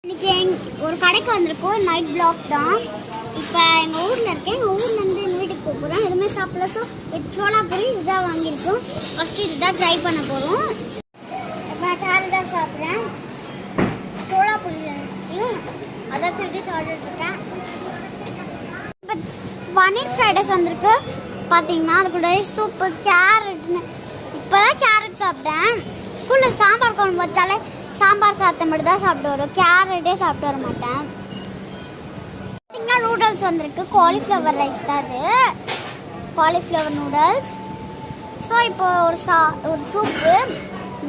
இன்னைக்கு ஒரு கடைக்கு வந்திருக்கோம். நைட் பிளாக் தான். இப்போ எங்கள் ஊரில் இருக்கேன். எங்கள் ஊர்லேருந்து எங்கள் வீட்டுக்கு போக போகிறோம். எதுவுமே சாப்பிடல. ஸோ சோளாபுரி இதுதான் வாங்கியிருக்கோம். ஃபஸ்ட்டு இதுதான் ட்ரை பண்ண போகிறோம். இப்போ நான் கேரட் தான் சாப்பிட்றேன். சோளாபுரியும் அதை திருப்பி சாப்பிட்டுருக்கேன். இப்போ பன்னீர் ஃப்ரைட் ரைஸ் வந்திருக்கு. பார்த்தீங்கன்னா அது கூட சூப்பு கேரட்னு இப்போ தான் கேரட் சாப்பிட்டேன். ஸ்கூலில் சாம்பார் குழம்பு வச்சாலே சாம்பார் சாதத்தை மட்டும் தான் சாப்பிட்டு வரும். கேரட்டே சாப்பிட்டு வர மாட்டேன். பார்த்தீங்கன்னா நூடுல்ஸ் வந்திருக்கு. காலிஃப்ளவர் ரைஸ் தான் அது. Cauliflower noodles. ஸோ இப்போ ஒரு சூப்பு,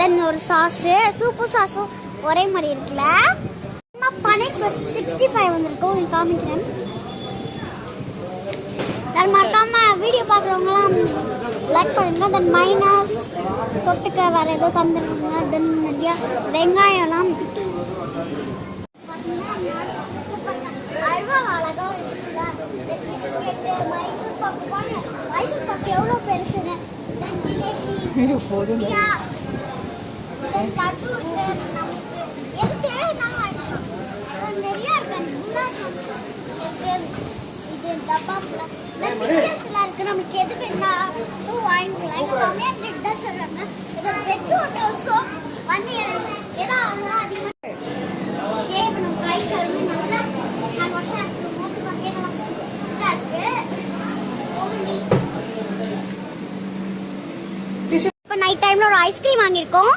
தென் ஒரு சாஸு. சூப்பும் சாஸும் ஒரே மாதிரி இருக்குல்ல. பன்னீர் 65 வந்திருக்கு. உங்களுக்கு காமிக்கிறேன். மறக்காம வீடியோ பார்க்குறவங்களாம் லைக் பண்ணுங்க. தென் மைனஸ் தொட்டுக்க வேறு ஏதோ தந்துருக்குங்க. தென் நிறையா வெங்காயம்லாம் அழகாக மைசூர் பாக்கு எவ்வளோ பெருசுன்னு. நிறையா இருக்கு. டப்பாவில் மிக்சர்ஸ்லாம் இருக்குது. நமக்கு எது வேணாலும் வாங்கிக்கலாம். எங்கள் மாமியார் கிட்ட தான் சொல்கிறாங்க. இது வெஜ் ஹோட்டல்ஸோ வந்து எதோ அவ்வளோ அதிகமாக இப்போ நம்ம கை கழுவி நல்லா நாங்கள் வருஷம் இருக்குது. மூக்கு பார்த்தீங்கன்னா சூப்பராக இருக்குது. இப்போ நைட் டைமில் ஒரு ஐஸ்கிரீம் வாங்கியிருக்கோம்.